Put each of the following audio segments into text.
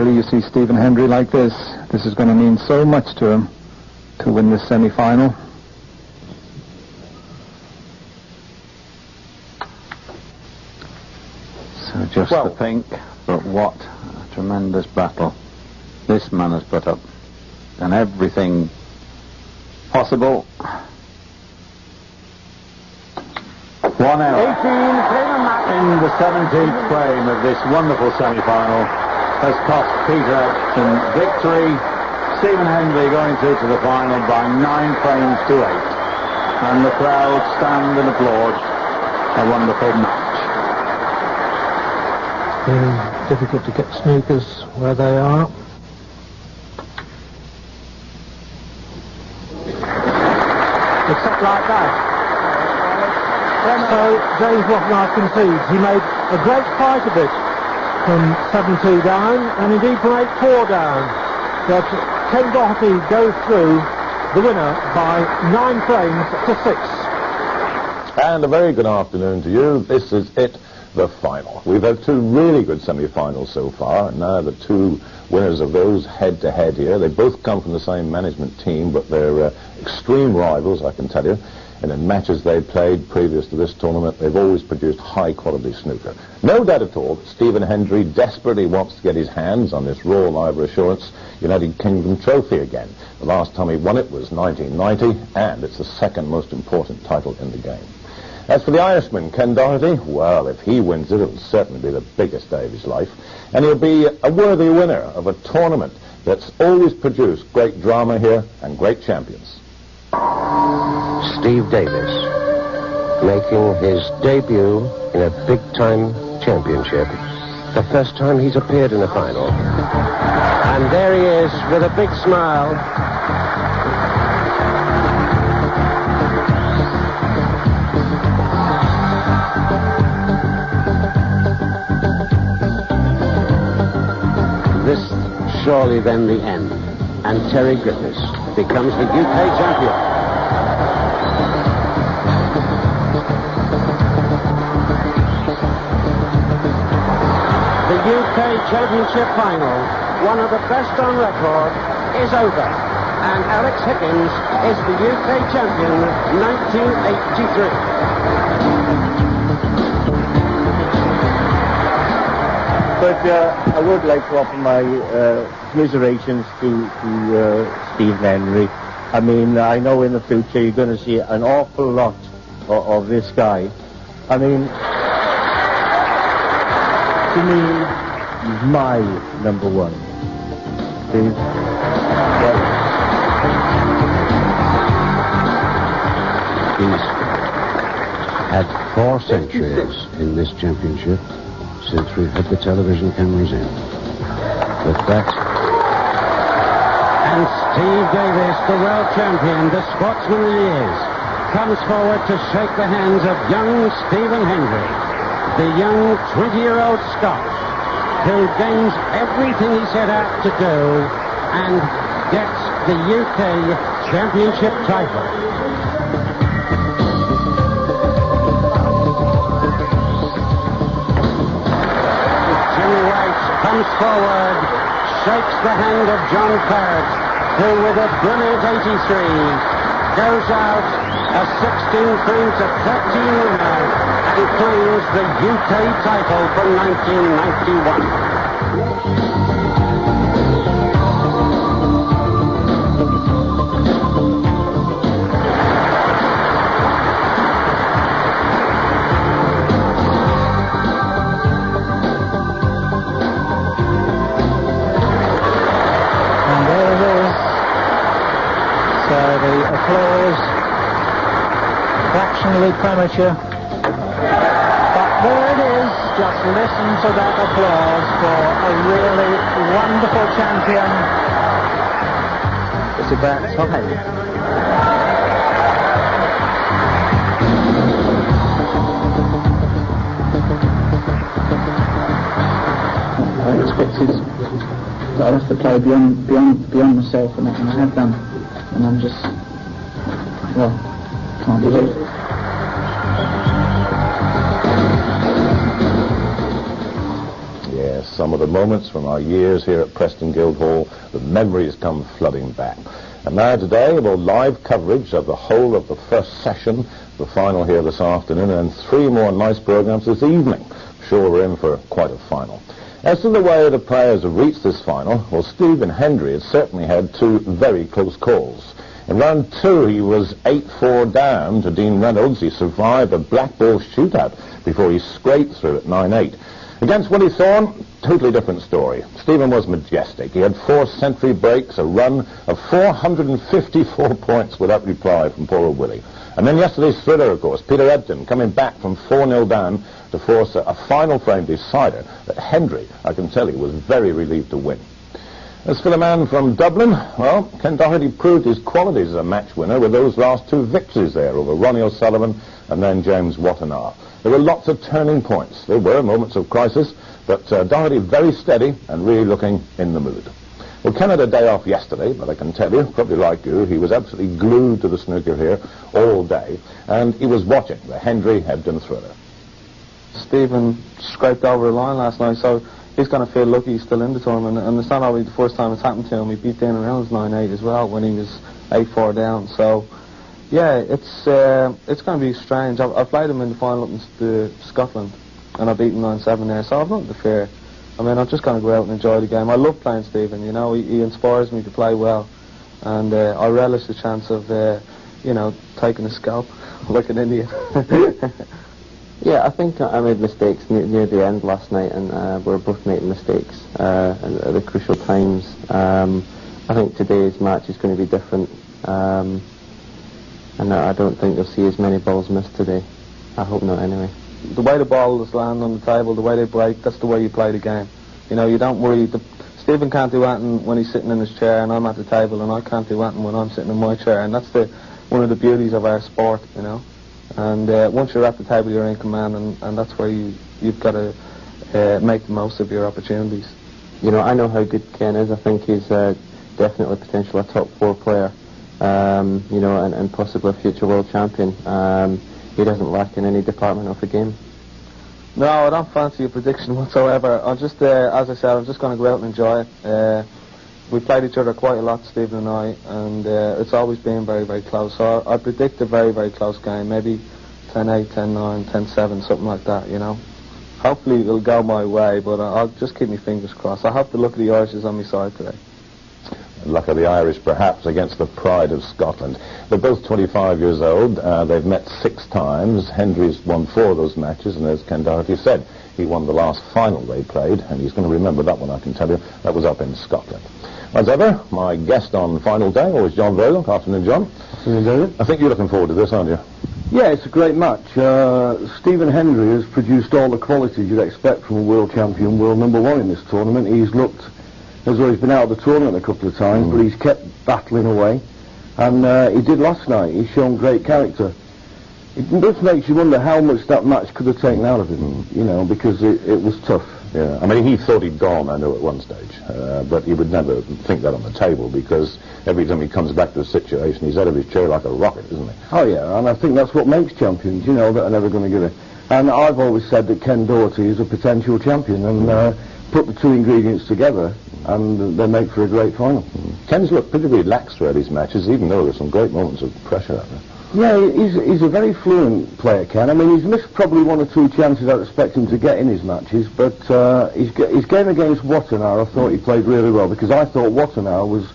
rarely you see Stephen Hendry like this. This is going to mean so much to him to win this semi-final. So just to think, but what a tremendous battle this man has put up. And everything possible. 1 hour. 18 in the 17th frame of this wonderful semi-final has cost Peter Ashton victory. Stephen Hendry going through to the final by 9 frames to 8. And the crowd stand and applaud a wonderful match. Very difficult to get snookers where they are. Except like that. So James Lochner concedes. He made a great fight of it from 7-2 down, and indeed from 8-4 down. But Ken Doherty goes through the winner by 9 frames to 6. And a very good afternoon to you. This is it, the final. We've had 2 really good semi-finals so far, and now the 2 winners of those head-to-head here. They both come from the same management team, but they're extreme rivals, I can tell you. And in matches they've played previous to this tournament, they've always produced high-quality snooker. No doubt at all that Stephen Hendry desperately wants to get his hands on this Royal Ivor Assurance United Kingdom trophy again. The last time he won it was 1990, and it's the second most important title in the game. As for the Irishman, Ken Doherty, well, if he wins it, it'll certainly be the biggest day of his life. And he'll be a worthy winner of a tournament that's always produced great drama here and great champions. Steve Davis, making his debut in a big-time championship. The first time he's appeared in a final. And there he is with a big smile. This surely then the end. And Terry Griffiths becomes the UK champion. The UK Championship final, one of the best on record, is over. And Alex Higgins is the UK champion 1983. But I would like to offer my commiserations to Stephen Hendry. I mean, I know in the future you're going to see an awful lot of this guy. I mean, to me, he's my number 1. Steve? He's had 4 centuries in this championship since we've had the television cameras in. With that... And Steve Davis, the world champion, the sportsman he is, comes forward to shake the hands of young Stephen Hendry, the young 20-year-old Scot, who gains everything he set out to do and gets the UK Championship title. Jimmy White comes forward, shakes the hand of John Claret, who with a brilliant 83 goes out a 16 frames to 13 winner and claims the UK title from 1991. Fractionally premature. But there it is. Just listen to that applause for a really wonderful champion. It's about time. I expected that I'd have to play beyond myself, and I have done. And I'm just, well, can't believe it. Yes, some of the moments from our years here at Preston Guildhall. The memories come flooding back. And now today, well, live coverage of the whole of the first session, the final here this afternoon, and 3 more nice programmes this evening. I'm sure we're in for quite a final. As to the way the players have reached this final, well, Stephen Hendry has certainly had 2 very close calls. In round 2, he was 8-4 down to Dean Reynolds. He survived a black ball shootout before he scraped through at 9-8. Against Willie Thorne, totally different story. Stephen was majestic. He had 4 century breaks, a run of 454 points without reply from poor old Willie. And then yesterday's thriller, of course, Peter Ebdon coming back from 4-0 down to force a final frame decider that Hendry, I can tell you, was very relieved to win. As for the man from Dublin, well, Ken Doherty proved his qualities as a match winner with those last 2 victories there over Ronnie O'Sullivan and then James Watanabe. There were lots of turning points. There were moments of crisis, but Doherty very steady and really looking in the mood. Well, Ken had a day off yesterday, but I can tell you, probably like you, he was absolutely glued to the snooker here all day, and he was watching the Hendry Ebdon thriller. Stephen scraped over the line last night, so he's going to feel lucky he's still in the tournament, and it's not only the first time it's happened to him. He beat Dean Reynolds 9-8 as well when he was 8-4 down, so yeah, it's going to be strange. I played him in the final up in Scotland, and I beat him 9-7 there, so I've nothing to fear. I mean, I'm just going to go out and enjoy the game. I love playing Stephen, you know, he inspires me to play well, and I relish the chance of, you know, taking a scalp like an Indian. Yeah, I think I made mistakes near the end last night, and we were both making mistakes at the crucial times. I think today's match is going to be different. And I don't think you'll see as many balls missed today. I hope not, anyway. The way the balls land on the table, the way they break, that's the way you play the game. You know, you don't worry. Stephen can't do anything when he's sitting in his chair and I'm at the table, and I can't do anything when I'm sitting in my chair. And that's one of the beauties of our sport, you know. And once you're at the table, you're in command, and that's where you've got to make the most of your opportunities. You know, I know how good Ken is. I think he's definitely potentially a top 4 player. You know, and possibly a future world champion. He doesn't lack in any department of the game. No, I don't fancy a prediction whatsoever. I'll just, as I said, I'm just going to go out and enjoy it. We played each other quite a lot, Stephen and I, and it's always been very, very close. So I predict a very, very close game, maybe 10-8, 10-9, 10-7, something like that, you know. Hopefully it'll go my way, but I'll just keep my fingers crossed. I hope the luck of the Irish is on my side today. Luck of the Irish, perhaps, against the pride of Scotland. They're both 25 years old. They've met 6 times. Hendry's won 4 of those matches, and as Ken Doherty said, he won the last final they played, and he's going to remember that one, I can tell you. That was up in Scotland. As ever, my guest on final day was John Vogel. Afternoon, John. Afternoon, David. I think you're looking forward to this, aren't you? Yeah, it's a great match. Stephen Hendry has produced all the qualities you'd expect from a world champion, world number 1 in this tournament. He's looked as though he's been out of the tournament a couple of times, but he's kept battling away. And he did last night. He's shown great character. It just makes you wonder how much that match could have taken out of him, you know, because it was tough. Yeah, I mean, he thought he'd gone, I know, at one stage, but he would never think that on the table, because every time he comes back to a situation, he's out of his chair like a rocket, isn't he? Oh, yeah, and I think that's what makes champions, you know, that are never going to give it. And I've always said that Ken Doherty is a potential champion, and put the 2 ingredients together, and they make for a great final. Ken's looked pretty relaxed throughout his matches, even though there's some great moments of pressure out there. Yeah, he's a very fluent player, Ken. I mean, he's missed probably 1 or 2 chances I'd expect him to get in his matches, but his game against Watanabe, I thought he played really well, because I thought Watanabe was,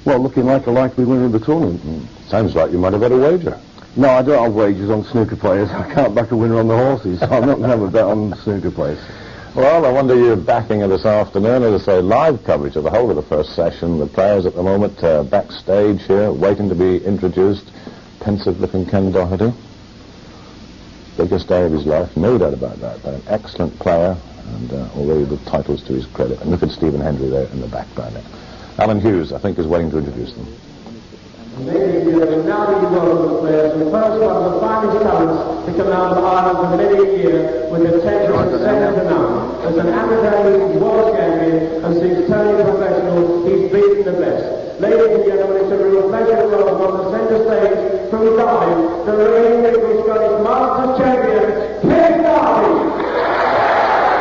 well, looking like a likely winner of the tournament. Sounds like you might have had a wager. No, I don't have wagers on snooker players. I can't back a winner on the horses, so I'm not going to have a bet on snooker players. Well, I wonder you're backing it this afternoon. As I say, live coverage of the whole of the first session. The players at the moment backstage here, waiting to be introduced. Pensive-looking Ken Doherty. Biggest day of his life, no doubt about that. But an excellent player, and already the titles to his credit. And look at Stephen Hendry there in the background there. Alan Hughes, I think, is waiting to introduce them. Ladies and gentlemen, now that you know the players, the first one of the finest talents to come out of Ireland for many a year with the 10th second to none. As an amateur world champion and since turning professional, he's beaten the best. Ladies and gentlemen, it's a